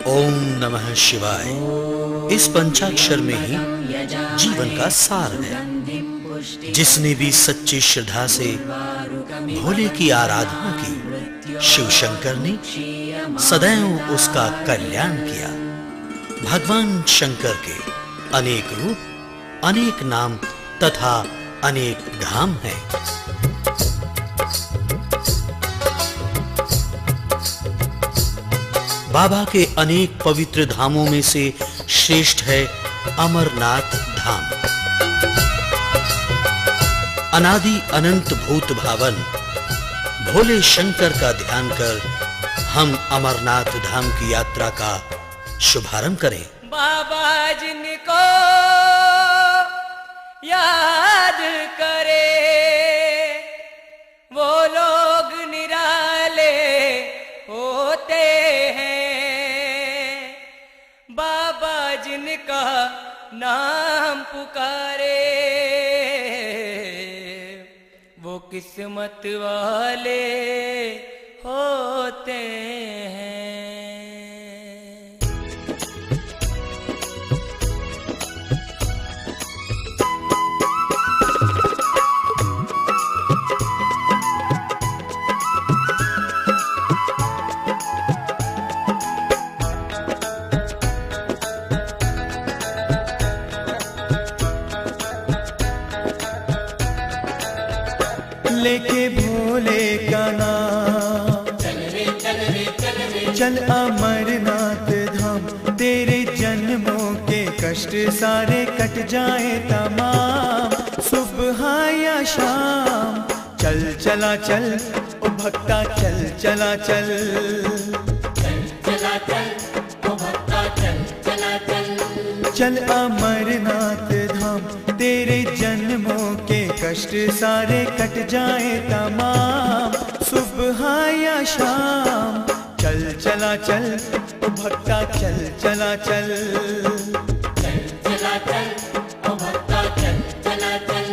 ओम नमः शिवाय। इस पंचाक्षर में ही जीवन का सार है। जिसने भी सच्ची श्रद्धा से भोले की आराधना की, शिव शंकर ने सदैव उसका कल्याण किया। भगवान शंकर के अनेक रूप, अनेक नाम तथा अनेक धाम हैं। बाबा के अनेक पवित्र धामों में से श्रेष्ठ है अमरनाथ धाम। अनादि अनंत भूत भावन भोले शंकर का ध्यान कर हम अमरनाथ धाम की यात्रा का शुभारंभ करें। बाबा जिनको याद करे वो लोग निराले होते हैं। बाबा जिनका नाम पुकारे वो किस्मत वाले होते हैं। लेके भोले का नाम चल अमरनाथ धाम। तेरे जन्मों के कष्ट सारे कट जाए तमाम। सुबह या शाम चल चला चल ओ भक्ता, चल चला चल, चल अमरनाथ धाम। तेरे जन्मों के कष्ट सारे कट जाए तमाम। सुबह या शाम चल चला चल ओ भक्ता, चल चला चल, ओ भक्ता, चल चला चल।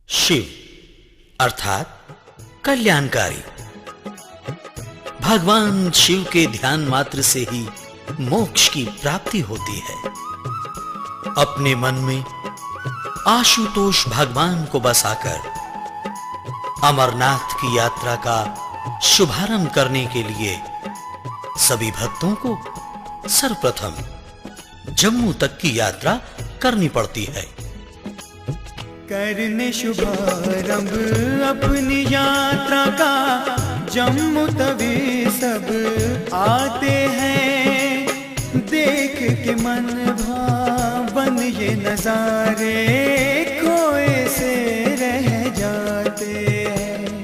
शिव अर्थात कल्याणकारी। भगवान शिव के ध्यान मात्र से ही मोक्ष की प्राप्ति होती है। अपने मन में आशुतोष भगवान को बसाकर अमरनाथ की यात्रा का शुभारंभ करने के लिए सभी भक्तों को सर्वप्रथम जम्मू तक की यात्रा करनी पड़ती है। करने शुभारंभ अपनी यात्रा का जम्मू तभी सब आते हैं। देख के मन भावन ये नजारे खोए से रह जाते हैं।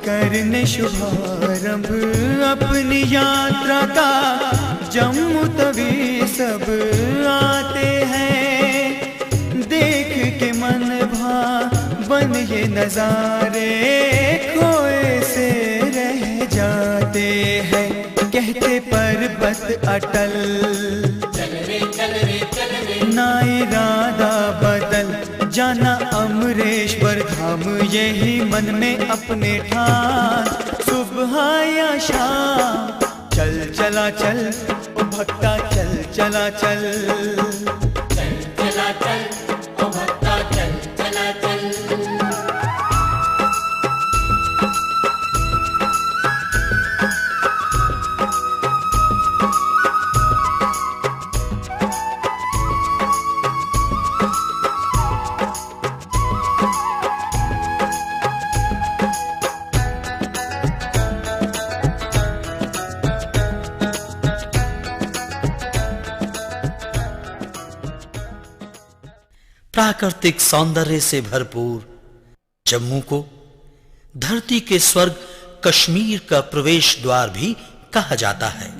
करने शुभारंभ अपनी यात्रा का जम्मू तभी सब आते हैं। देख के मन भावन ये नजारे खोए से रह जाते हैं। कहते पर्वत अटल ना इरादा बदल, जाना अमरेश्वर धाम यही मन में अपने ठान। सुबह या शाम चल चला चल ओ भक्ता, चल चला चल, चला चल ओ भक्ता, चल चला चल। प्राकृतिक सौंदर्य से भरपूर जम्मू को धरती के स्वर्ग कश्मीर का प्रवेश द्वार भी कहा जाता है।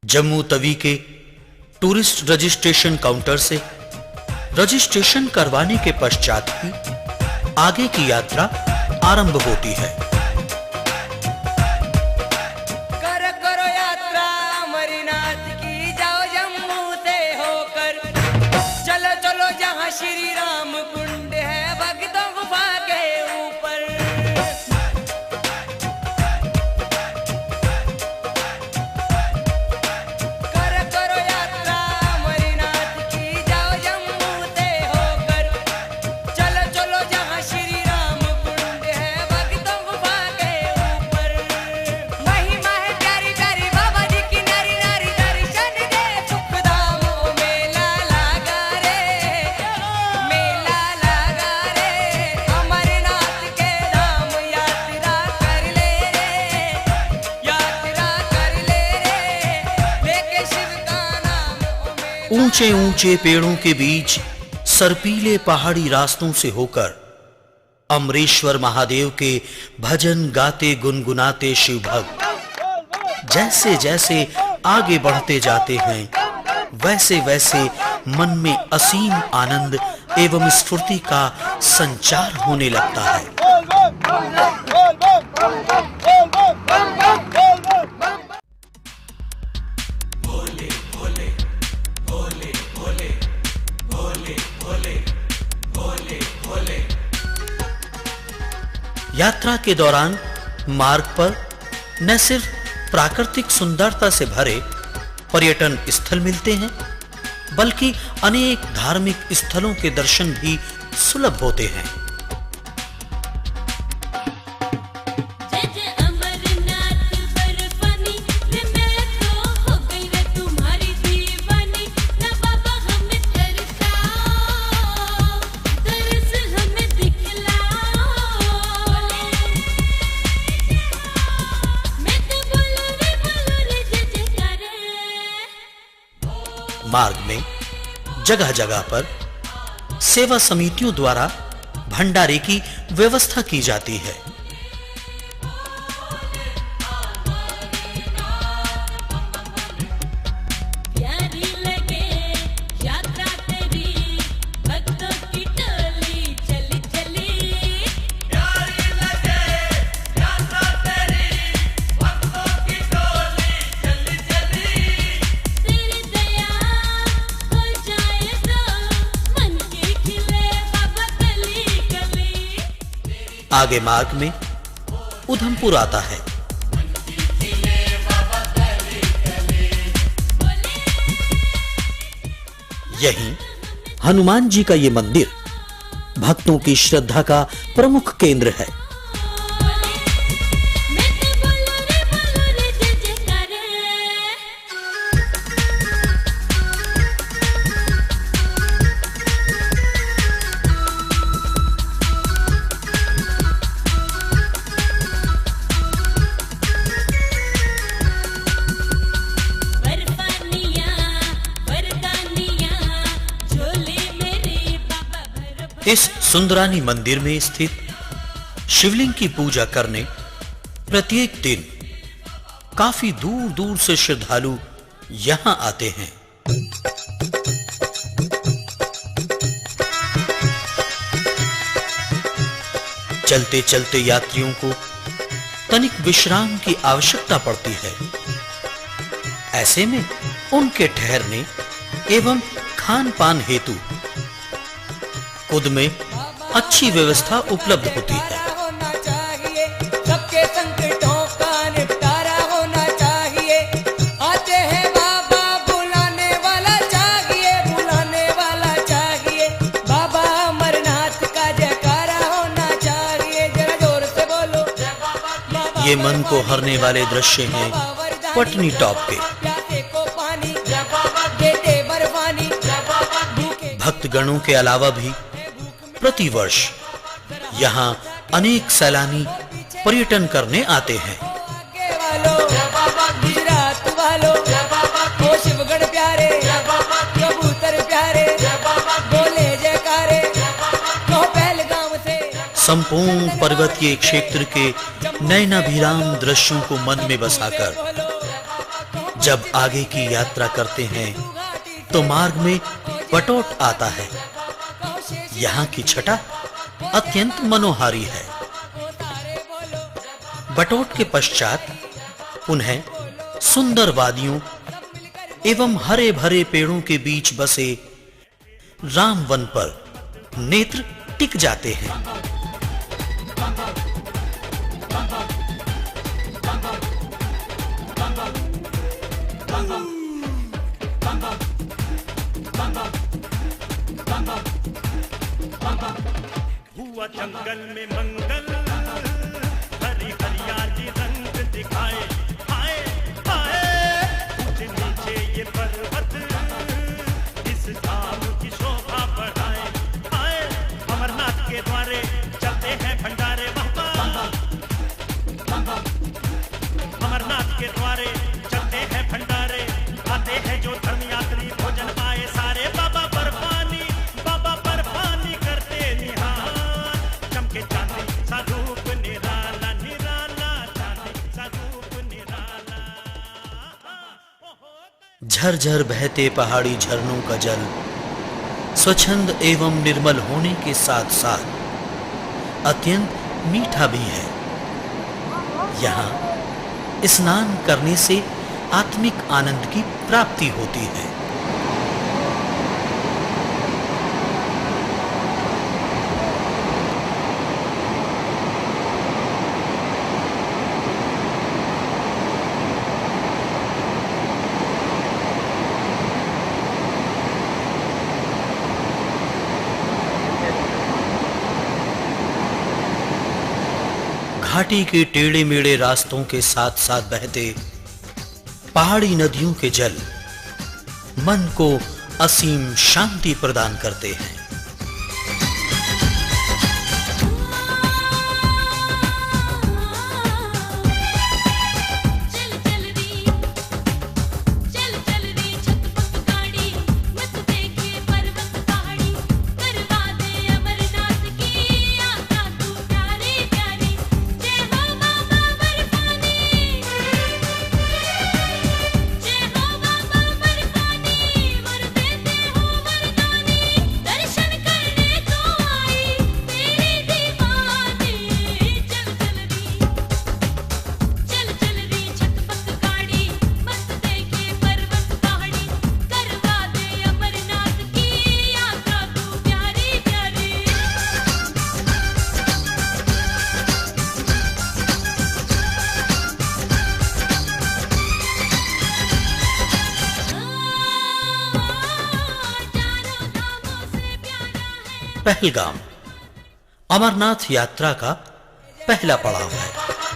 जम्मू तवी के टूरिस्ट रजिस्ट्रेशन काउंटर से रजिस्ट्रेशन करवाने के पश्चात ही आगे की यात्रा आरंभ होती है। करो यात्रा अमरनाथ की, जाओ जम्मू से होकर, चलो चलो जहाँ श्री राम कुंड है भक्तों गुफा के ऊपर। करो यात्रा अमरनाथ की, जाओ जम्मू से होकर, चलो चलो जहाँ श्री राम कुंड है भक्तों गुफा के ऊपर। महिमा है प्यारी प्यारी बाबा जी की, नारी नारी दर्शन दे सुख धामों, मेला लगा रे, मेला लगा रे, अमरनाथ के धाम यात्रा कर ले रे, यात्रा कर ले रे, लेके शिव का नाम। ऊंचे ऊंचे पेड़ों के बीच सरपीले पहाड़ी रास्तों से होकर अमरेश्वर महादेव के भजन गाते गुनगुनाते शिव भक्त जैसे जैसे आगे बढ़ते जाते हैं, वैसे वैसे मन में असीम आनंद एवं स्फूर्ति का संचार होने लगता है। यात्रा के दौरान मार्ग पर न सिर्फ प्राकृतिक सुंदरता से भरे पर्यटन स्थल मिलते हैं, बल्कि अनेक धार्मिक स्थलों के दर्शन भी सुलभ होते हैं। जय जय अमरनाथ बर्फानी, रे मैं तो हो गई रे तुम्हारी दीवानी, ना बाबा हमें तरसाओ, तरस हमें दिखलाओ, मैं तो बोलो रे जय जयकारे। मार्ग में जगह जगह पर सेवा समितियों द्वारा भंडारे की व्यवस्था की जाती है। प्यारी लगे यात्रा तेरी, भक्तों की टोली चली चली, प्यारी लगे यात्रा तेरी, भक्तों की टोली चली चली, तेरी दया हो जाए तो मन की खिले बाबा कली कली। आगे मार्ग में उधमपुर आता है। यहीं हनुमान जी का ये मंदिर भक्तों की श्रद्धा का प्रमुख केंद्र है। मैं तो बोलो रे जय जयकारे। बर्फानिया वरदानिया झोली मेरी बाबा भर। इस सुंदरानी मंदिर में स्थित शिवलिंग की पूजा करने प्रत्येक दिन काफी दूर दूर से श्रद्धालु यहां आते हैं। चलते चलते यात्रियों को तनिक विश्राम की आवश्यकता पड़ती है। ऐसे में उनके ठहरने एवं खान पान हेतु खुद में अच्छी व्यवस्था उपलब्ध होती है। होना चाहिए सबके संकटों का निपटारा होना चाहिए। आते हैं बाबा बुलाने वाला चाहिए, बुलाने वाला चाहिए। बाबा अमरनाथ का जयकारा होना चाहिए। जरा जोर से बोलो जय बाबा। ये मन को हरने वाले दृश्य हैं पटनी टॉप के। प्यासे को पानी जय बाबा, देते बर्फानी जय बाबा। भूखे भक्तगणों के अलावा भी प्रतिवर्ष यहाँ अनेक सैलानी पर्यटन करने आते हैं। आगे वालों गुजरात वालों ओ शिवगढ़ प्यारे कबूतर प्यारे बोले जयकारे कहो पहलगाम से संपूर्ण पर्वतीय क्षेत्र के नयनाभिराम दृश्यों को मन में बसाकर जब आगे की यात्रा करते हैं तो मार्ग में बटोट आता है। यहाँ की छटा अत्यंत मनोहारी है। बटोट के पश्चात उन्हें सुंदर वादियों एवं हरे भरे पेड़ों के बीच बसे रामवन पर नेत्र टिक जाते हैं। हुआ जंगल में मंगल हरी हरियाली रंग दिखाए हाय हाय ऊंचे नीचे ये पर्वत इस धाम की शोभा बढ़ाए हाय अमरनाथ के द्वारे चलते हैं भंडारे बाबा अमरनाथ के द्वारे चलते हैं भंडारे आते हैं जो धर्म यात्री भोजन पाए सारे बाबा बर्फानी करते निहार चमके चांदी सा रूप निराला निराला चांदी सा रूप निराला। झरझर बहते पहाड़ी झरनों का जल स्वच्छंद एवं निर्मल होने के साथ साथ अत्यंत मीठा भी है। यहाँ स्नान करने से आत्मिक आनंद की प्राप्ति होती है। घाटी के टेढ़े मेढ़े रास्तों के साथ साथ बहते पहाड़ी नदियों के जल मन को असीम शांति प्रदान करते हैं। चल चल री छत पक गाड़ी मत देखे पर्वत पहाड़ी करवा दे अमरनाथ की यात्रा तू प्यारी प्यारी जय हो बाबा बर्फानी जय हो बाबा बर्फानी वर देते हो वरदानी दर्शन करने को आई तेरी दीवानी चल चल री छत पक गाड़ी मत देखे पर्वत पहाड़ी करवा दे अमरनाथ की यात्रा तू प्यारी प्यारी चारों धामों से प्यारा है पहलगाम अमरनाथ यात्रा का पहला पड़ाव है।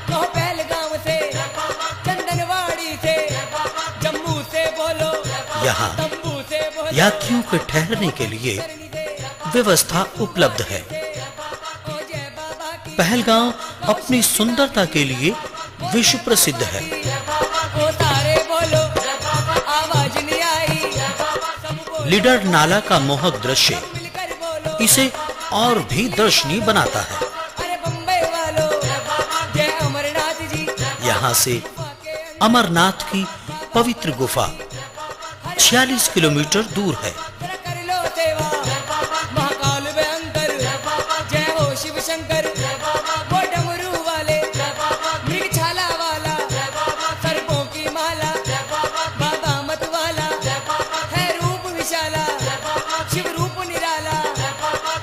कहो पहलगाम से चंदनवाड़ी से जम्मू से बोलो यहाँ तंबू से बोलो यात्रियों के ठहरने के लिए व्यवस्था उपलब्ध है। ओ जय बाबा की पहलगाम अपनी सुंदरता के लिए विश्व प्रसिद्ध है। ओ तारे बोलो आवाज नहीं आई सबको लीडर नाला का मोहक दृश्य मिलकर बोलो इसे और भी दर्शनीय बनाता है। अरे बम्बई वालों जय अमरनाथ जी यहाँ से अमरनाथ की पवित्र गुफा 46 किलोमीटर दूर है। जरा कर लो सेवा महाकाल भयंकर जय हो शिव शंकर वो डमरू वाले मृगछाला वाला सर्पों की माला बाबा मत वाला है रूप विशाला शिव रूप निराला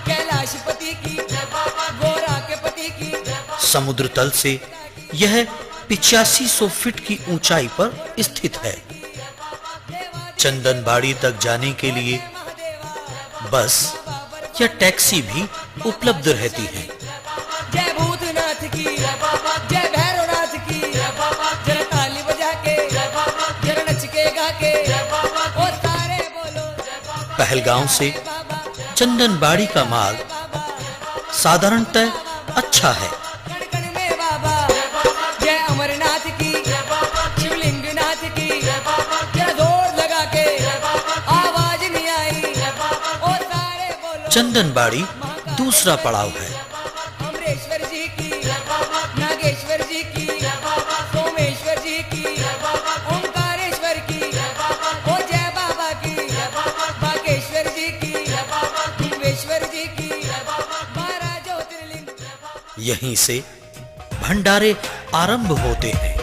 कैलाशपति की गोरा के पति की समुद्र तल से यह 8500 फीट की ऊंचाई पर स्थित है। चंदनबाड़ी तक जाने के लिए बस या टैक्सी भी उपलब्ध रहती है। जय भूतनाथ की जय भैरवनाथ की जरा ताली बजा के जरा नच के गा के ओ तारे बोलो पहलगाम से चंदनबाड़ी का मार्ग साधारणतः अच्छा है, कण कण में बाबा जय अमरनाथ की, शिवलिंग नाथ की, क्या जोर लगा के आवाज नहीं आई, ओ सारे बोलो चंदनबाड़ी दूसरा पड़ाव है। अमरेश्वर जी की, नागेश्वर जी की, सोमेश्वर जी की, ओंकारेश्वर की, ओ जय बाबा की, बागेश्वर जी की, भुवनेश्वर जी की, 12 ज्योतिर्लिंग। यहीं से भंडारे आरंभ होते हैं।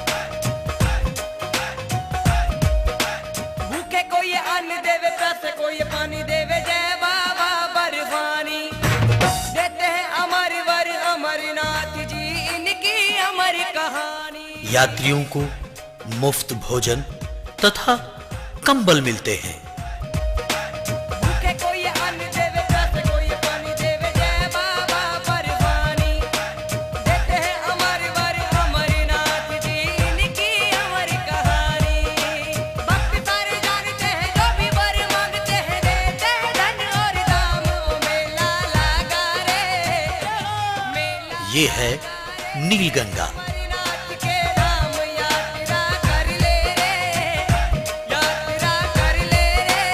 भूखे को ये अन्न देवे, प्यासे को ये पानी देवे, जय बाबा बर्फानी देते हैं अमर वर अमरनाथ जी, इनकी अमर कहानी। यात्रियों को मुफ्त भोजन तथा कंबल मिलते हैं। भूखे को ये अन्न देवे, प्यासे को ये पानी देवे, जय बाबा बर्फानी देते हैं अमर वर अमरनाथ जी, इनकी अमर कहानी। भक्त सारे जानते हैं, जो भी वर मांगते हैं देते हैं धन और दाम, ओ मेला लगा रे, मेला ये है नीलगंगा। अमरनाथ के नाम यात्रा कर ले रे, यात्रा कर ले रे,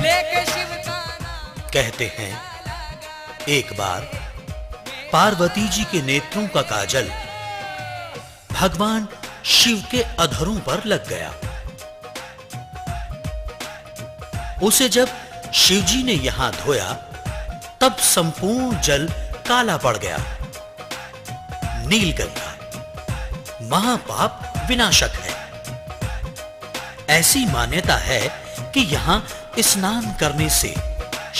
लेके शिव का नाम। कहते हैं एक बार पार्वती जी के नेत्रों का काजल भगवान शिव के अधरों पर लग गया। उसे जब शिवजी ने यहां धोया तब संपूर्ण जल काला पड़ गया। नीलगंगा महापाप विनाशक है। ऐसी मान्यता है कि यहां स्नान करने से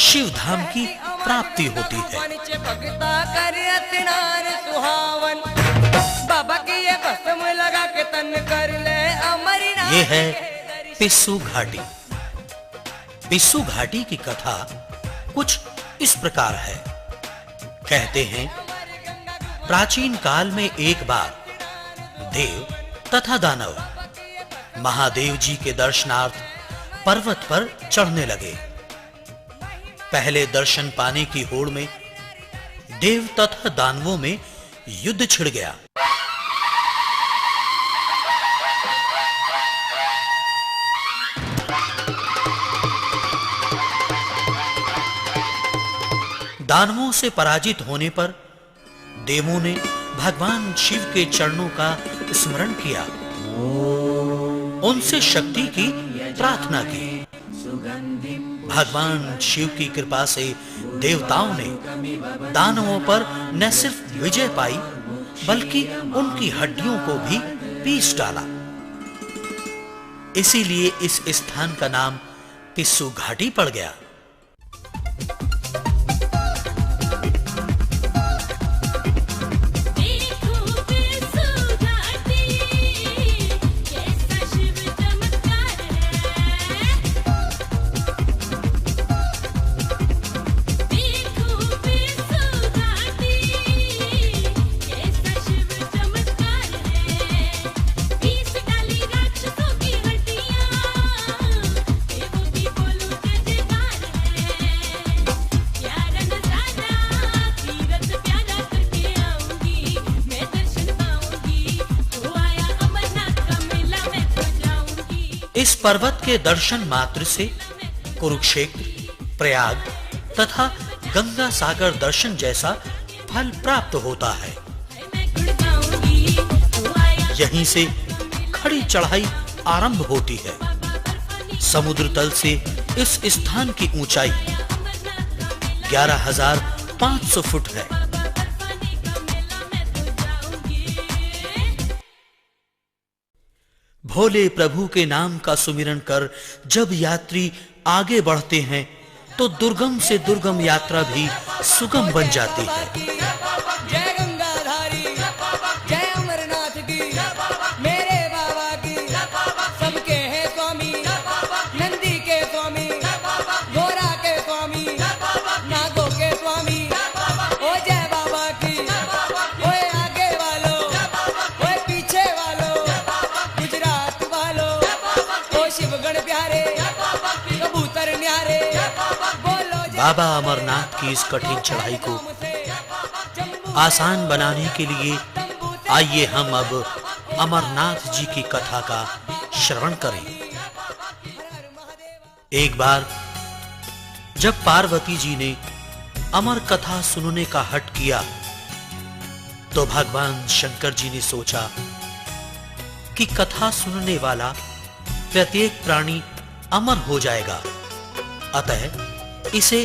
शिव धाम की प्राप्ति होती है। नीचे भगता कर अतनार सुहावन, बाबा की ये भस्म लगा के तन कर ले अमरनाथ। ये है पिस्सू घाटी। पिस्सू घाटी की कथा कुछ इस प्रकार है। कहते हैं प्राचीन काल में एक बार देव तथा दानव महादेव जी के दर्शनार्थ पर्वत पर चढ़ने लगे। पहले दर्शन पाने की होड़ में देव तथा दानवों में युद्ध छिड़ गया। दानवों से पराजित होने पर देवों ने भगवान शिव के चरणों का स्मरण किया, उनसे शक्ति की प्रार्थना की। भगवान शिव की कृपा से देवताओं ने दानवों पर न सिर्फ विजय पाई बल्कि उनकी हड्डियों को भी पीस डाला। इसीलिए इस स्थान का नाम पिस्सू घाटी पड़ गया। देखो पिस्सू घाटी, कैसा शिव चमत्कार है। देखो पिस्सू घाटी, कैसा शिव चमत्कार है। पीस डाली राक्षसों की हड्डियां, देवों की बोलो जय जयकार है। प्यारा नजारा तीरथ प्यारा करके आऊंगी, मैं दर्शन पाऊंगी, तो आया अमरनाथ का मेला मैं तो जाऊंगी। इस पर्वत के दर्शन मात्र से कुरुक्षेत्र, प्रयाग तथा गंगा सागर दर्शन जैसा फल प्राप्त होता है। मैं गुण गाऊंगी, तो आया यहीं से खड़ी चढ़ाई आरंभ होती है। समुद्र तल से इस स्थान की ऊंचाई 11,500 फुट है। बर्फानी का मेला मैं तो जाऊंगी। भोले प्रभु के नाम का सुमिरन कर जब यात्री आगे बढ़ते हैं तो दुर्गम से दुर्गम यात्रा भी सुगम बन जाती है। जय गंगाधारी, जय अमरनाथ की, मेरे बाबा की, सबके हैं स्वामी, नंदी के स्वामी, गोरा के स्वामी, नागों के स्वामी, ओ जय बाबा की, ओए आगे वालों, ओए पीछे वालों, गुजरात वालों, ओ शिवगण प्यारे, कबूतर न्यारे, बोलो जय बाबा अमरनाथ की इस कठिन चढ़ाई को से आसान बनाने के लिए आइए हम अब अमरनाथ जी की कथा का श्रवण करें। एक बार जब पार्वती जी ने अमर कथा सुनने का हठ किया तो भगवान शंकर जी ने सोचा कि कथा सुनने वाला प्रत्येक प्राणी अमर हो जाएगा, अतः इसे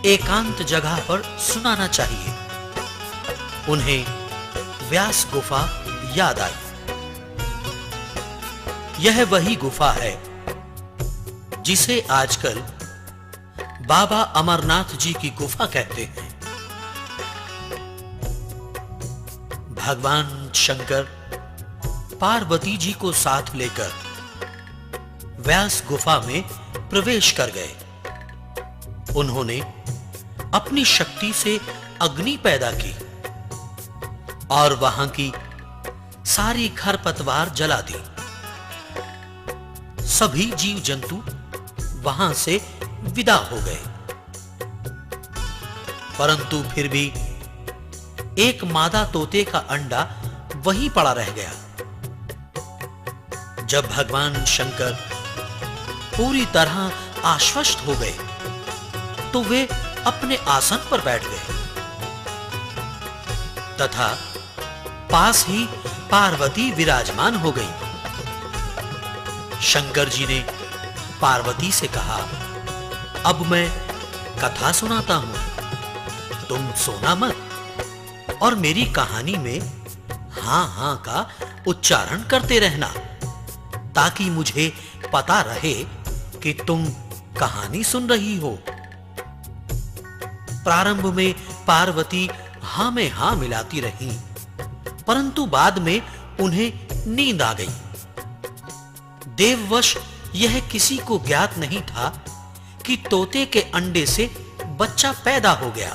एकांत जगह पर सुनाना चाहिए। उन्हें व्यास गुफा याद आई। यह वही गुफा है जिसे आजकल बाबा अमरनाथ जी की गुफा कहते हैं। भगवान शंकर पार्वती जी को साथ लेकर व्यास गुफा में प्रवेश कर गए। उन्होंने अपनी शक्ति से अग्नि पैदा की और वहां की सारी खरपतवार जला दी। सभी जीव जंतु वहां से विदा हो गए, परंतु फिर भी एक मादा तोते का अंडा वहीं पड़ा रह गया। जब भगवान शंकर पूरी तरह आश्वस्त हो गए तो वे अपने आसन पर बैठ गए तथा पास ही पार्वती विराजमान हो गई। शंकर जी ने पार्वती से कहा, अब मैं कथा सुनाता हूं, तुम सोना मत और मेरी कहानी में हां हां का उच्चारण करते रहना, ताकि मुझे पता रहे कि तुम कहानी सुन रही हो। प्रारंभ में पार्वती हां में हां मिलाती रही, परंतु बाद में उन्हें नींद आ गई। देववश यह किसी को ज्ञात नहीं था कि तोते के अंडे से बच्चा पैदा हो गया।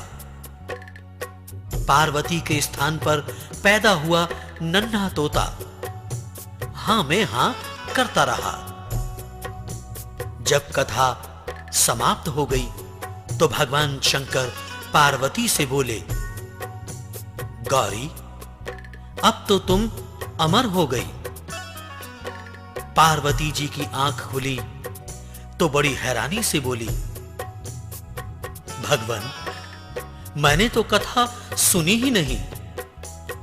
पार्वती के स्थान पर पैदा हुआ नन्हा तोता हां में हां करता रहा। जब कथा समाप्त हो गई तो भगवान शंकर पार्वती से बोले, गौरी, अब तो तुम अमर हो गई। पार्वती जी की आंख खुली तो बड़ी हैरानी से बोली, भगवान, मैंने तो कथा सुनी ही नहीं,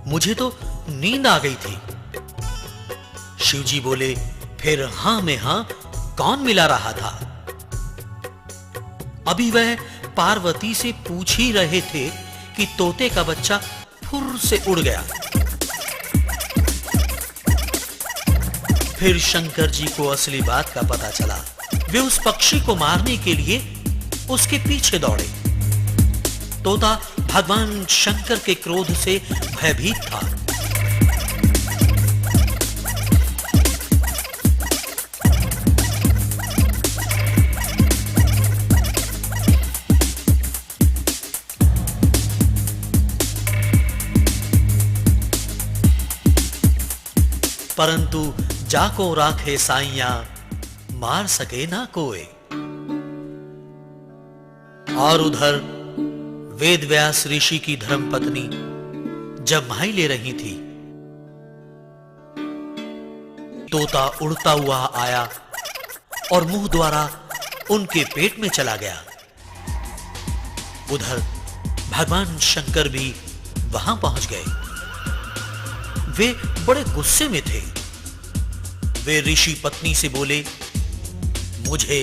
मुझे तो नींद आ गई थी। शिवजी बोले, फिर हां में हां कौन मिला रहा था? अभी वह पार्वती से पूछ ही रहे थे कि तोते का बच्चा फुर्र से उड़ गया। फिर शंकर जी को असली बात का पता चला। वे उस पक्षी को मारने के लिए उसके पीछे दौड़े। तोता भगवान शंकर के क्रोध से भयभीत था। परंतु जाको राखे साइया, मार सके ना कोई। और उधर वेदव्यास ऋषि की धर्मपत्नी जमाई ले रही थी। तोता उड़ता हुआ आया और मुंह द्वारा उनके पेट में चला गया। उधर भगवान शंकर भी वहां पहुंच गए। वे बड़े गुस्से में थे। वे ऋषि पत्नी से बोले, मुझे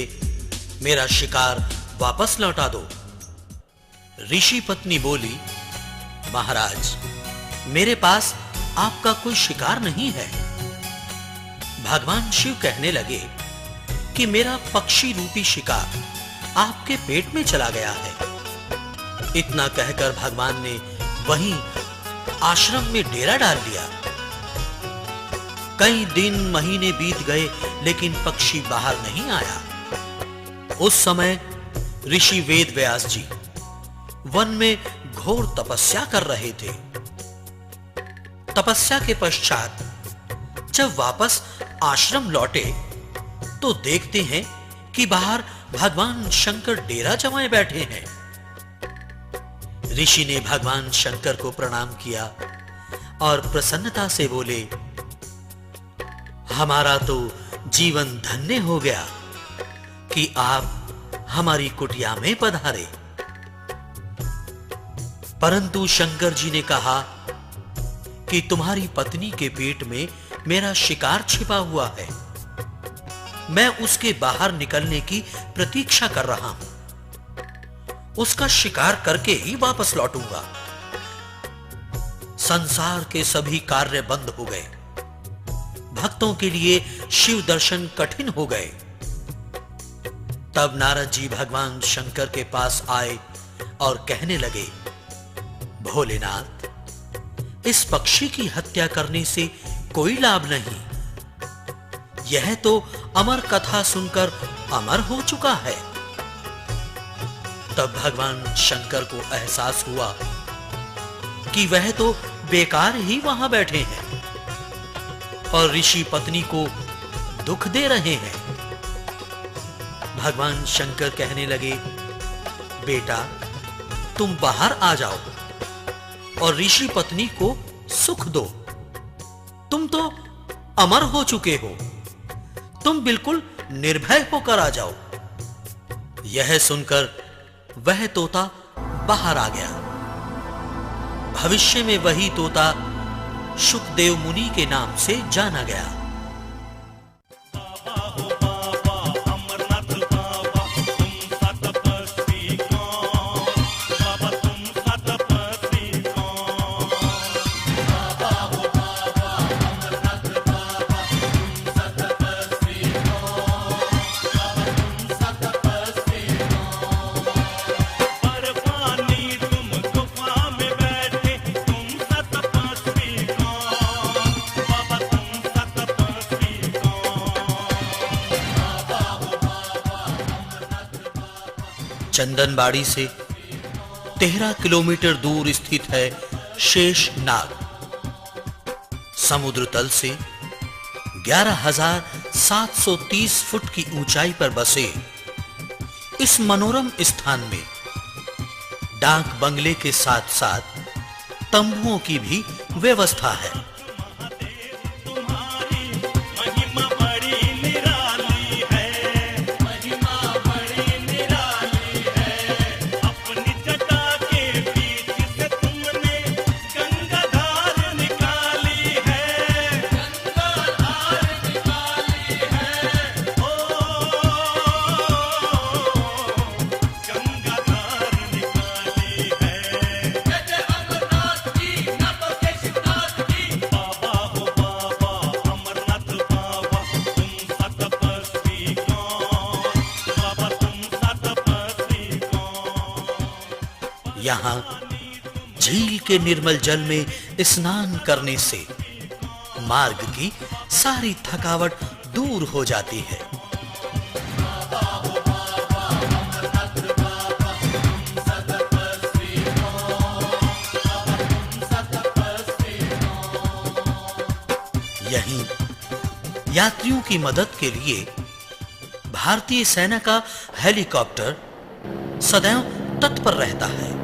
मेरा शिकार वापस लौटा दो। ऋषि पत्नी बोली, महाराज, मेरे पास आपका कोई शिकार नहीं है। भगवान शिव कहने लगे कि मेरा पक्षी रूपी शिकार आपके पेट में चला गया है। इतना कहकर भगवान ने वहीं आश्रम में डेरा डाल लिया। कई दिन महीने बीत गए लेकिन पक्षी बाहर नहीं आया। उस समय ऋषि वेदव्यास जी वन में घोर तपस्या कर रहे थे। तपस्या के पश्चात जब वापस आश्रम लौटे तो देखते हैं कि बाहर भगवान शंकर डेरा जमाए बैठे हैं। ऋषि ने भगवान शंकर को प्रणाम किया और प्रसन्नता से बोले, हमारा तो जीवन धन्य हो गया कि आप हमारी कुटिया में पधारे। परंतु शंकर जी ने कहा कि तुम्हारी पत्नी के पेट में मेरा शिकार छिपा हुआ है, मैं उसके बाहर निकलने की प्रतीक्षा कर रहा हूं, उसका शिकार करके ही वापस लौटूंगा। संसार के सभी कार्य बंद हो गए, भक्तों के लिए शिव दर्शन कठिन हो गए। तब नारद जी भगवान शंकर के पास आए और कहने लगे, भोलेनाथ, इस पक्षी की हत्या करने से कोई लाभ नहीं, यह तो अमर कथा सुनकर अमर हो चुका है। तब भगवान शंकर को एहसास हुआ कि वह तो बेकार ही वहां बैठे हैं और ऋषि पत्नी को दुख दे रहे हैं। भगवान शंकर कहने लगे, बेटा, तुम बाहर आ जाओ और ऋषि पत्नी को सुख दो। तुम तो अमर हो चुके हो, तुम बिल्कुल निर्भय होकर आ जाओ। यह सुनकर वह तोता बाहर आ गया। भविष्य में वही तोता शुकदेव मुनि के नाम से जाना गया। चंदनबाड़ी से 13 किलोमीटर दूर स्थित है शेषनाग। समुद्र तल से 11,730 फुट की ऊंचाई पर बसे इस मनोरम स्थान में डाक बंगले के साथ-साथ तंबुओं की भी व्यवस्था है। यहां झील के निर्मल जल में स्नान करने से मार्ग की सारी थकावट दूर हो जाती है। यहीं यात्रियों की मदद के लिए भारतीय सेना का हेलीकॉप्टर सदैव तत्पर रहता है।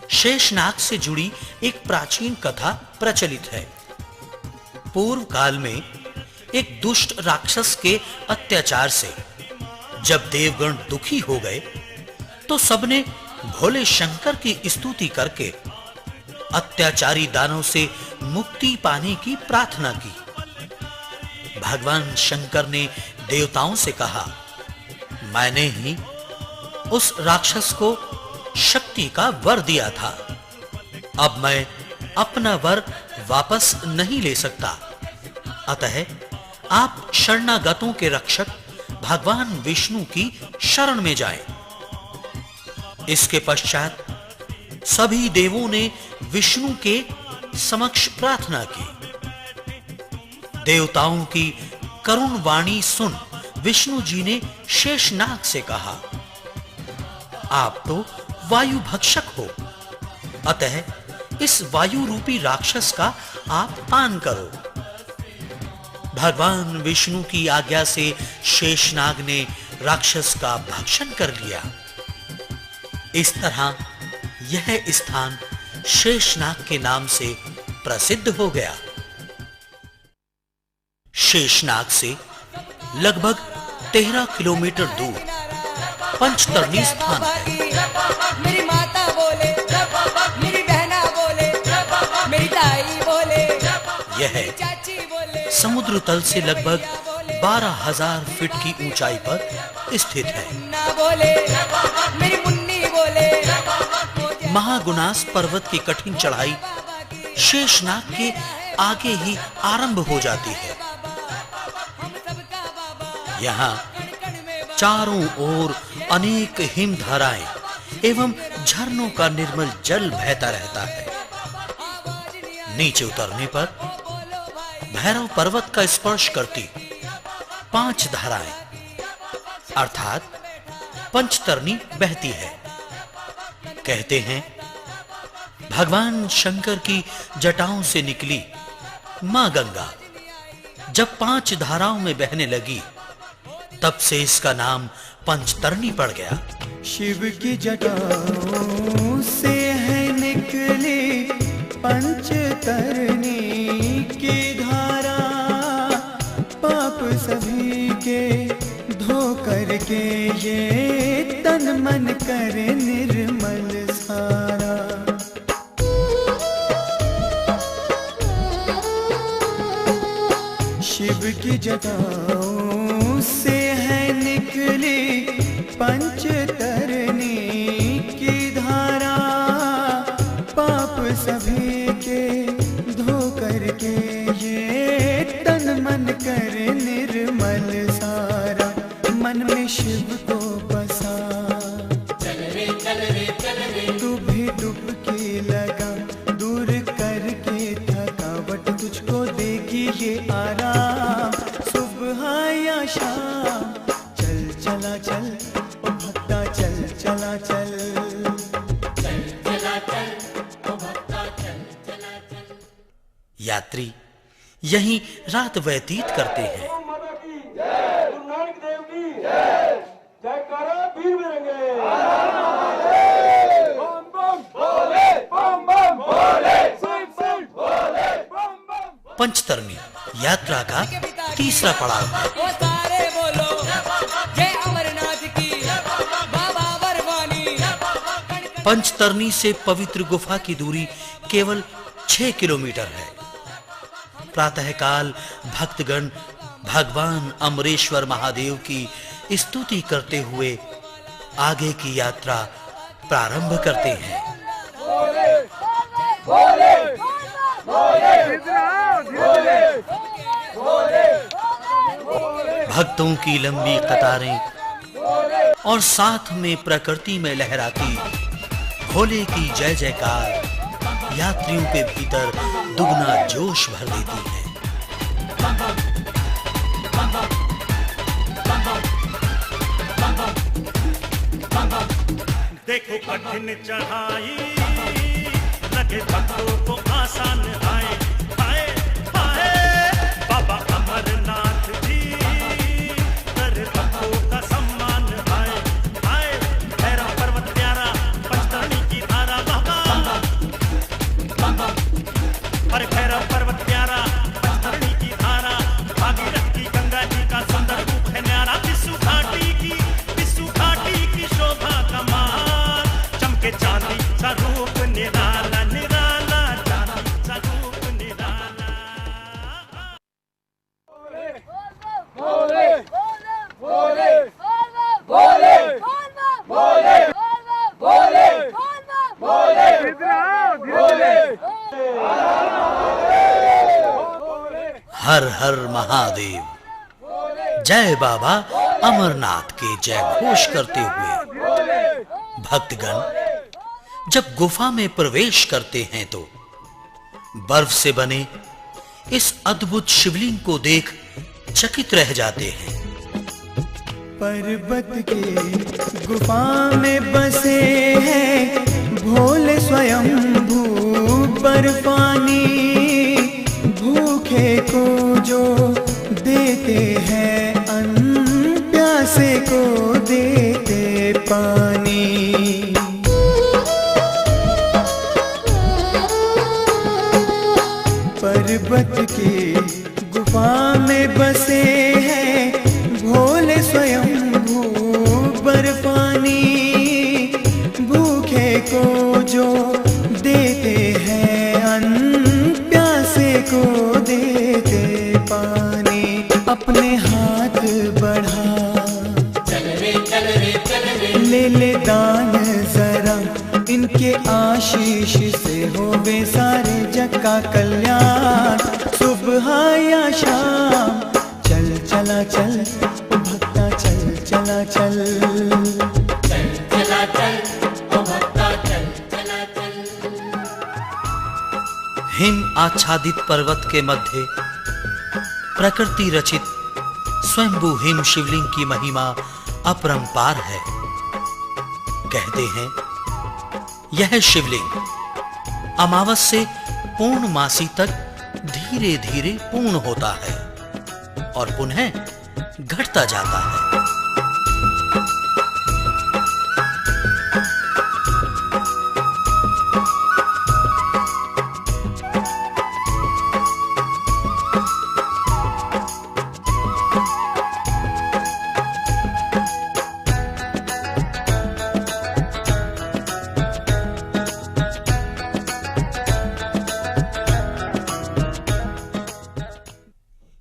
शेषनाग से जुड़ी एक प्राचीन कथा प्रचलित है। पूर्व काल में एक दुष्ट राक्षस के अत्याचार से जब देवगण दुखी हो गए तो सबने भोले शंकर की स्तुति करके अत्याचारी दानव से मुक्ति पाने की प्रार्थना की। भगवान शंकर ने देवताओं से कहा, मैंने ही उस राक्षस को शक्ति का वर दिया था, अब मैं अपना वर वापस नहीं ले सकता, अतः आप शरणागतों के रक्षक भगवान विष्णु की शरण में जाएं। इसके पश्चात सभी देवों ने विष्णु के समक्ष प्रार्थना की। देवताओं की करुण वाणी सुन विष्णु जी ने शेषनाग से कहा, आप तो वायु भक्षक हो, अतः इस वायु रूपी राक्षस का आप पान करो। भगवान विष्णु की आज्ञा से शेषनाग ने राक्षस का भक्षण कर लिया। इस तरह यह स्थान शेषनाग के नाम से प्रसिद्ध हो गया। शेषनाग से लगभग 13 किलोमीटर दूर पंचतरणी स्थान है। मेरी माता बोले, मेरी बहना बोले, मेरी ताई बोले, यह चाची बोले, समुद्र तल से लगभग 12,000 फीट की ऊंचाई पर स्थित है। ना बोले, मेरी मुन्नी बोले, महागुनास पर्वत की कठिन चढ़ाई शेषनाग के आगे ही आरंभ हो जाती है। यहाँ चारों ओर अनेक हिमधाराएं एवं झरनों का निर्मल जल बहता रहता है। नीचे उतरने पर भैरव पर्वत का स्पर्श करती 5 धाराएं अर्थात पंचतरणी बहती है। कहते हैं भगवान शंकर की जटाओं से निकली मां गंगा जब 5 धाराओं में बहने लगी, तब से इसका नाम पंचतरणी पड़ गया। शिव की जटाओं से है निकली पंचतरणी की धारा, पाप सभी के धो करके ये तन मन करे निर्मल सारा। शिव की जटाओं से है निकली पंचतरणी की धारा, पाप सभी के धो करके ये तन मन करे निर्मल सारा। मन में शिव को बसा, तू भी डुबकी लगा, दूर करके थकावट तुझको देगी ये आराम। सुबह या शाम चल चला चल, ओ भक्ता चल चला चल, चल चला चल, ओ भक्ता चल चला चल। यात्री यहीं रात व्यतीत करते हैं। गुरु नानक देव की जयकारा वीर बिरंगे। बम बम भोले, बम बम भोले, शिव शिव भोले, बम बम। पंचतरणी यात्रा का तीसरा पड़ाव है। वो सारे बोलो जय अमरनाथ की, बाबा बरवानी। पंचतरणी से पवित्र गुफा की दूरी केवल 6 किलोमीटर है। प्रातःकाल भक्तगण भगवान अमरेश्वर महादेव की स्तुति करते हुए आगे की यात्रा प्रारंभ करते हैं। भक्तों की लंबी कतारें और साथ में प्रकृति में लहराती भोले की जय जयकार यात्रियों के भीतर दुगना जोश भर देती है। देखो कठिन चढ़ाई लगे भक्तों को आसान आए, आए आए बाबा अमरनाथ जी कर भक्तों का सम्मान आए, आए भैरव पर्वत प्यारा पंचतरणी की धारा बाबा, अरे भैरव पर्वत प्यारा पंचतरणी की धारा, भागीरथ की गंगा जी का सुंदर रूप है न्यारा, विष्णु घाटी की शोभा कमाल, चमके चांदी सा रूप निराला निराला, चांदी सा रूप निराला। भोले भोले भोले भोले भोले भोले भोले। हर हर महादेव, जय बाबा अमरनाथ के जय घोष करते हुए भक्तगण जब गुफा में प्रवेश करते हैं तो बर्फ से बने इस अद्भुत शिवलिंग को देख चकित रह जाते हैं। पर्वत के गुफा में बसे हैं भोले स्वयं भू बर्फानी, भूखे को जो को देते पानी। पर्वत की गुफा में बसे हैं भोले स्वयंभू बर्फानी। भूखे को जो देते हैं अन्न, प्यासे को देते पानी। अपने हाथ बढ़ा ले ले दान जरा, इनके आशीष से होवे सारे जग का कल्याण। सुबह या शाम चल चला चल भक्ता, चल चला चल, चल चला चल ओ भक्ता, चल चला चल। हिम आच्छादित पर्वत के मध्य प्रकृति रचित स्वयंभू हिम शिवलिंग की महिमा अपरंपार है। कहते हैं यह शिवलिंग अमावस से पूर्णमासी तक धीरे धीरे पूर्ण होता है और पुनः घटता जाता है।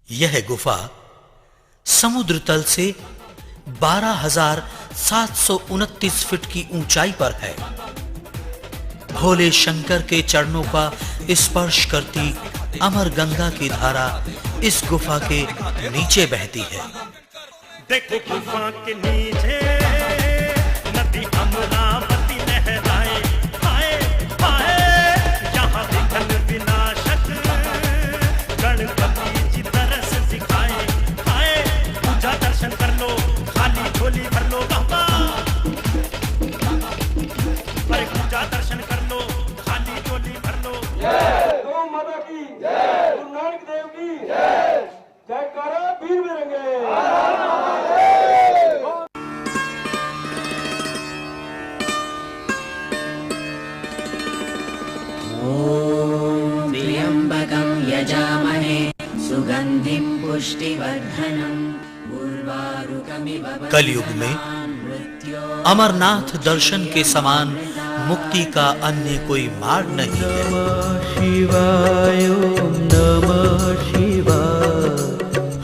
यह गुफा समुद्र तल से 12,729 फीट की ऊंचाई पर है। भोले शंकर के चरणों का स्पर्श करती अमर गंगा की धारा इस गुफा के नीचे बहती है। देखो गुफा के नीचे नदी अमरावती लहराए, हाय हाय। यहाँ विघ्न विनाशक गणपति जी तरस दिखाए, हाय। पूजा दर्शन कर लो, खाली झोली भर लो बाबा। अरे पूजा दर्शन कर लो, खाली झोली भर लो। गौ माता की जय, गुरु नानक देव की जय, जयकारा वीर बिरंगे। त्र्यंबकं यजामहे सुगंधिं पुष्टिवर्धनम् उर्वारुकमिव कलयुग में अमरनाथ दर्शन के समान मुक्ति का अन्य कोई मार्ग नहीं है। शिवाय ओम नमः शिवाय,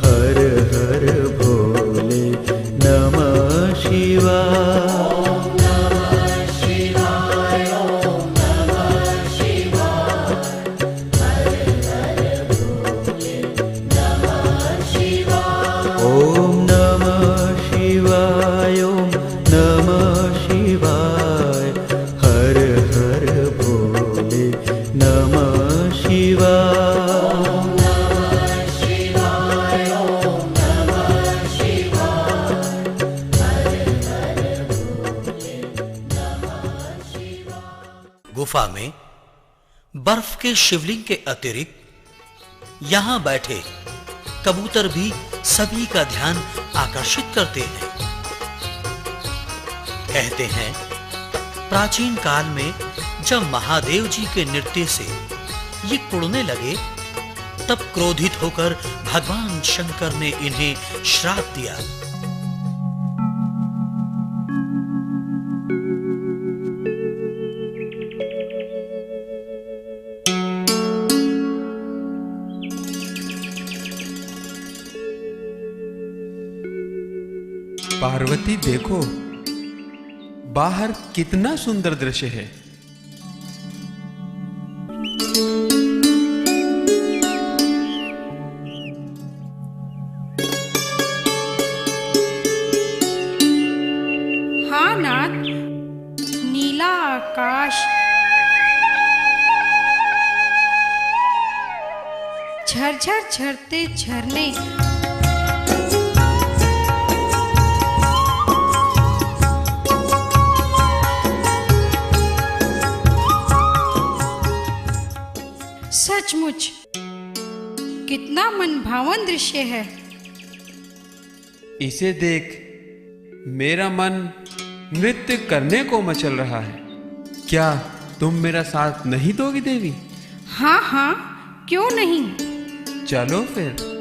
हर हर भोले नमः शिवाय। ओम नमः शिवाय, ओम नमः शिवाय, हर हर भोले नमः शिवाय। गुफा में बर्फ के शिवलिंग के अतिरिक्त यहां बैठे कबूतर भी सभी का ध्यान आकर्षित करते हैं। कहते हैं प्राचीन काल में जब महादेव जी के नृत्य से ये उड़ने लगे, तब क्रोधित होकर भगवान शंकर ने इन्हें श्राप दिया। पार्वती देखो, बाहर कितना सुंदर दृश्य है। हाँ नाथ, नीला आकाश, झरझर झरते झरने, सचमुच कितना मनभावन दृश्य है। इसे देख मेरा मन नृत्य करने को मचल रहा है। क्या तुम मेरा साथ नहीं दोगी देवी? हाँ हाँ, क्यों नहीं। चलो फिर।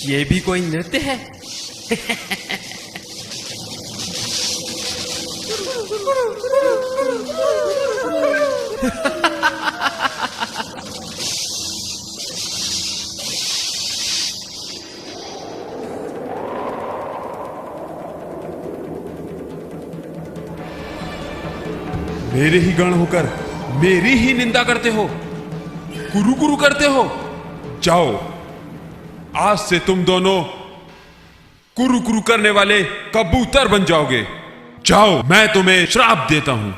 ये भी कोई नृत्य है? मेरे ही गण होकर मेरी ही निंदा करते हो, गुरु गुरु करते हो। जाओ, आज से तुम दोनों कुरु कुरु करने वाले कबूतर बन जाओगे। जाओ, मैं तुम्हें श्राप देता हूं।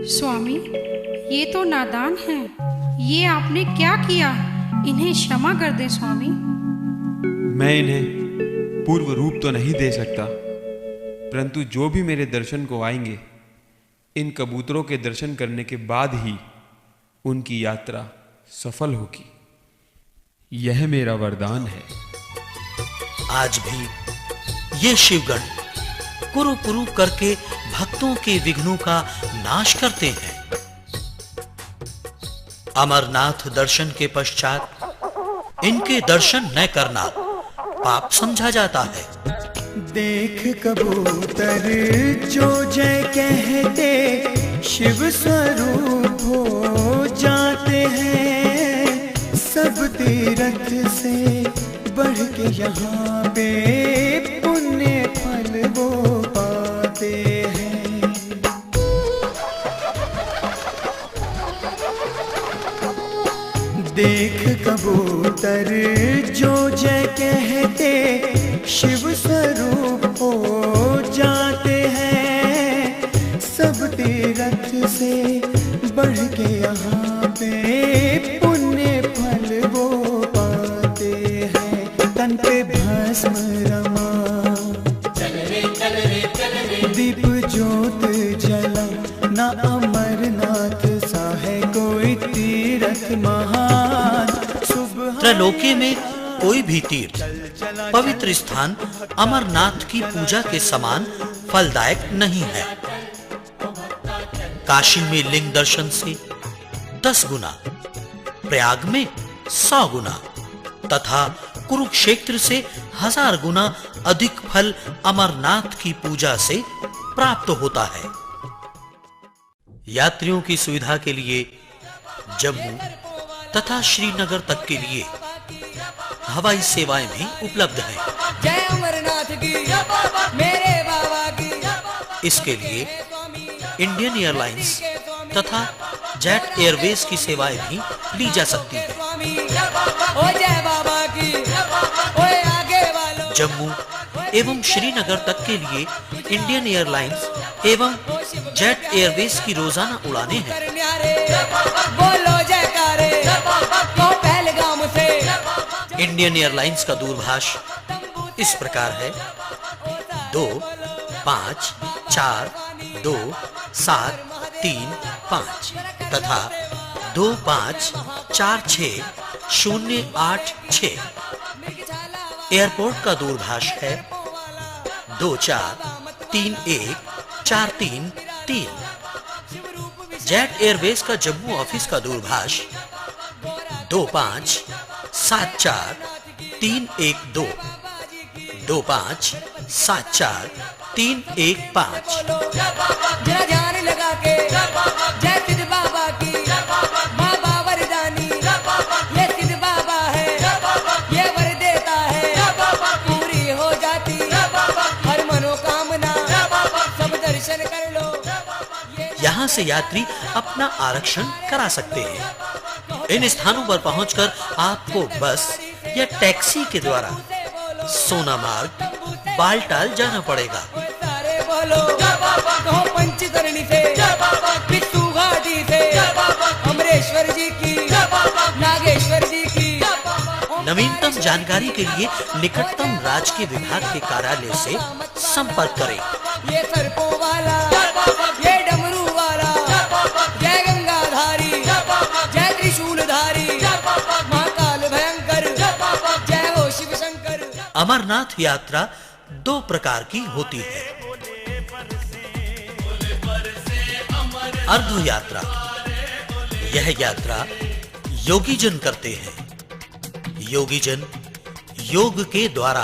स्वामी, ये तो नादान हैं। ये आपने क्या किया? इन्हें क्षमा कर दें स्वामी। मैं इन्हें पूर्व रूप तो नहीं दे सकता, परंतु जो भी मेरे दर्शन को आएंगे, इन कबूतरों के दर्शन करने के बाद ही उनकी यात्रा सफल होगी। यह मेरा वरदान है। आज भी ये शिवगण कुरु कुरु करके भक्तों के विघ्नों का नाश करते हैं। अमरनाथ दर्शन के पश्चात इनके दर्शन न करना पाप समझा जाता है। देख कबूतर जो जय कहते शिव स्वरूप हो जाते हैं। सब तीरथ से बढ़ के यहाँ पे पुण्य फल वो पाते हैं। देख कबूतर जो जय कहते शिव स्वरूप हो जाते हैं। सब तीरथ से बढ़ के यहाँ पे पुण्य फल वो पाते हैं। तन पे भस्म रमा, दीप ज्योत जला, ना अमरनाथ सा है कोई तीरथ महान। त्रैलोक्य में कोई भी तीर्थ, पवित्र स्थान अमरनाथ की पूजा के समान फलदायक नहीं है। काशी में लिंग दर्शन से 10 गुना, प्रयाग में 100 गुना तथा कुरुक्षेत्र से 1000 गुना अधिक फल अमरनाथ की पूजा से प्राप्त होता है। यात्रियों की सुविधा के लिए जम्मू तथा श्रीनगर तक के लिए हवाई सेवाएं भी उपलब्ध हैं। जय अमरनाथ की, मेरे बाबा की। इसके लिए इंडियन एयरलाइंस तथा जेट एयरवेज की सेवाएं भी ली जा सकती है। ओ जय बाबा की, ओए आगे वालों। जम्मू एवं श्रीनगर तक के लिए इंडियन एयरलाइंस एवं जेट एयरवेज की रोजाना उड़ानें हैं। बोलो जयकारे, तो पहलगाम से। इंडियन एयरलाइंस का दूरभाष इस प्रकार है 25427335 तथा 254608 एयरपोर्ट का दूरभाष है 24314333। जेट एयरवेज का जम्मू ऑफिस का दूरभाष 2574312 2574315। जरा ध्यान लगा के, जय सिद्ध बाबा की, बाबा वरदानी। ये सिद्ध बाबा है, ये वर देता है, पूरी हो जाती हर मनोकामना। सब दर्शन कर लो। यहाँ से यात्री अपना आरक्षण करा सकते हैं। इन स्थानों पर पहुंचकर आपको बस या टैक्सी के द्वारा सोनामार्ग बालटाल जाना पड़ेगा। सारे बोलो, कहो पंचतरणी से, पिट्टू घाटी से, अमरेश्वर जी की, नागेश्वर जी की। नवीनतम जानकारी के लिए निकटतम राजकीय विभाग के कार्यालय से संपर्क करें। ये सर्पों वाला, ये डमरू वाला, जय गंगाधारी, जय त्रिशूलधारी, महाकाल भयंकर, जय हो शिव शंकर। अमरनाथ यात्रा 2 प्रकार की होती है। अर्ध यात्रा, यह यात्रा योगीजन करते हैं। योगीजन योग के द्वारा,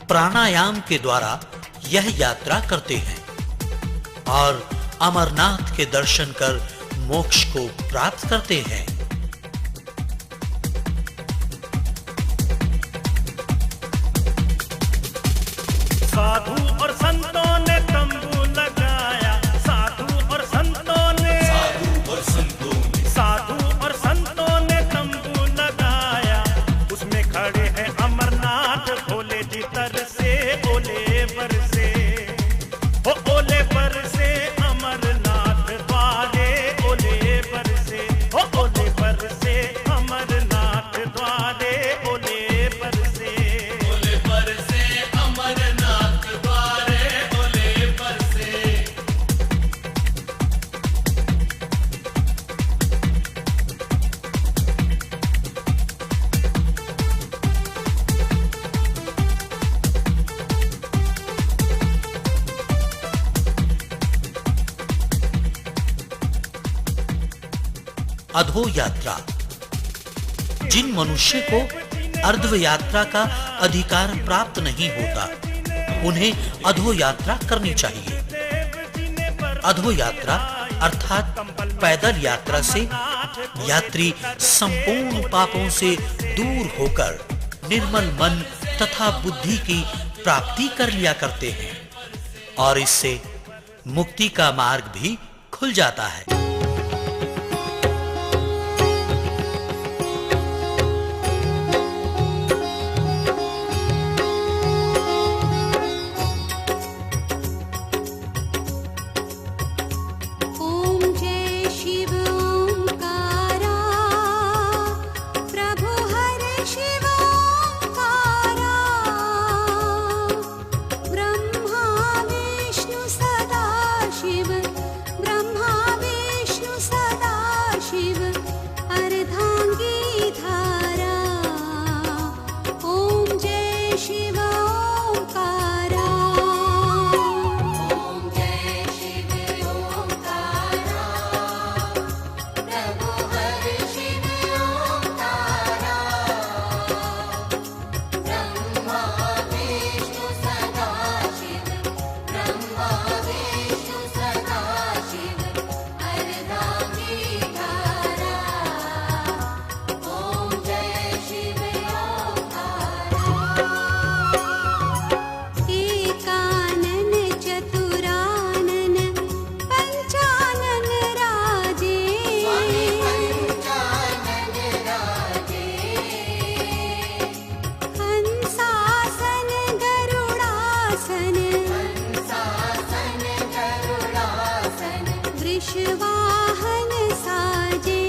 प्राणायाम के द्वारा यह यात्रा करते हैं और अमरनाथ के दर्शन कर मोक्ष को प्राप्त करते हैं। साधु और संतों ने तंबू लगाया, साधु और संतों ने तंबू लगाया। उसमें खड़े हैं अमरनाथ भोले जी तरसे ओले बरसे, ओ ओले बरसे अमरनाथ द्वारे ओले बरसे, ओ ओले बरसे अमरनाथ द्वारे ओले बरसे, ओले बरसे अमरनाथ द्वारे ओले बरसे। अधो यात्रा, जिन मनुष्य को अर्ध यात्रा का अधिकार प्राप्त नहीं होता उन्हें अधो यात्रा करनी चाहिए। अधो यात्रा अर्थात पैदल यात्रा से यात्री संपूर्ण पापों से दूर होकर निर्मल मन तथा बुद्धि की प्राप्ति कर लिया करते हैं और इससे मुक्ति का मार्ग भी खुल जाता है। ओम जय शिव ओंकारा, प्रभु हरे शिव ओंकारा, ब्रह्मा विष्णु सदा शिव, ब्रह्मा विष्णु वृषवाहन साजे।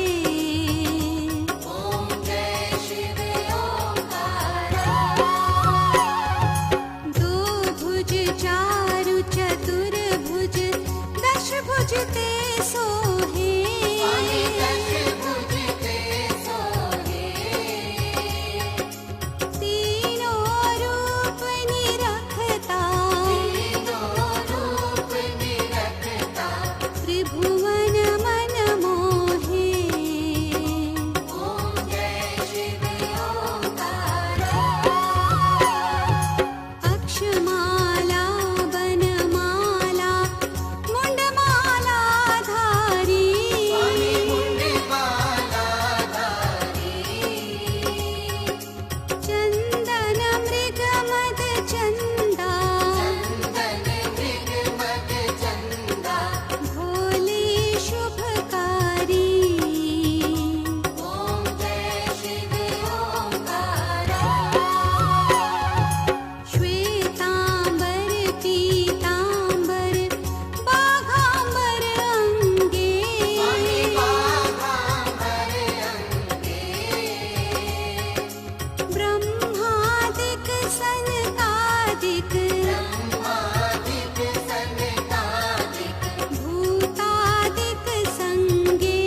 दो भुज चारु चतुर्भुज दश भुज ते सोहे। तीनों रूप निरखता त्रिभुवन मन मोहे। अक्षमाला बनमाला मुंडमाला धारी। चंदन मृग मद चंदा भोले शुभकारी। श्वेतांबर पीतांबर बाघांबर अंगे। ब्रह्मादिक सनकादिक भूतादिक संगे।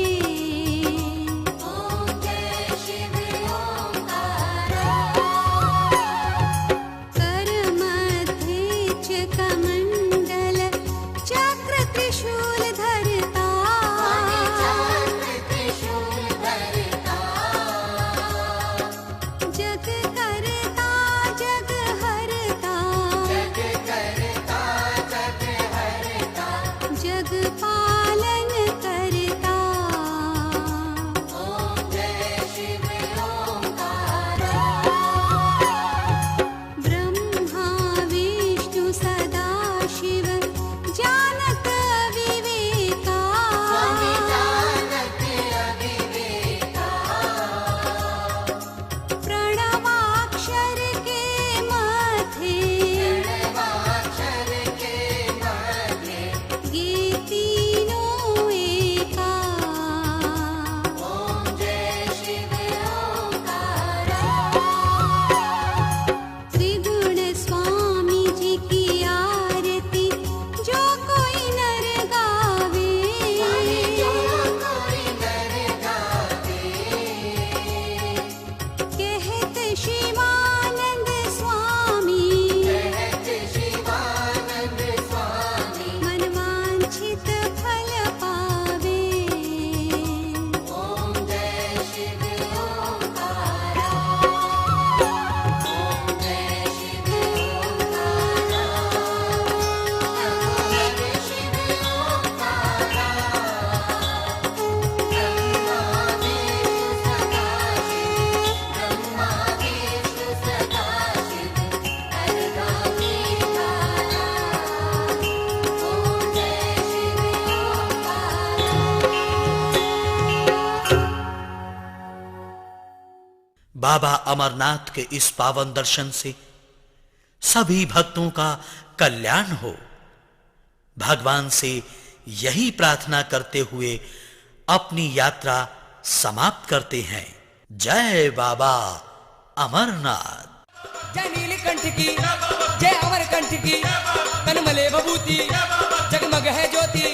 कर मध्ये च कमंडल चक्र त्रिशूल धरता। जग करता जग हरता जग पालन करता। ब्रह्मा विष्णु सदा शिव जानत विवेका। प्रणवाक्षर के माथे ये तीनों एका। त्रिगुण स्वामी जी की आरती जो कोई नर गावे। कहत शिवानंद स्वामी मनवांछित फल पावे। बाबा अमरनाथ के इस पावन दर्शन से सभी भक्तों का कल्याण हो, भगवान से यही प्रार्थना करते हुए अपनी यात्रा समाप्त करते हैं। जय बाबा अमरनाथ। जय नीलकंठ की जय अमरकंठ की तन मले बबूती जगमग है ज्योति।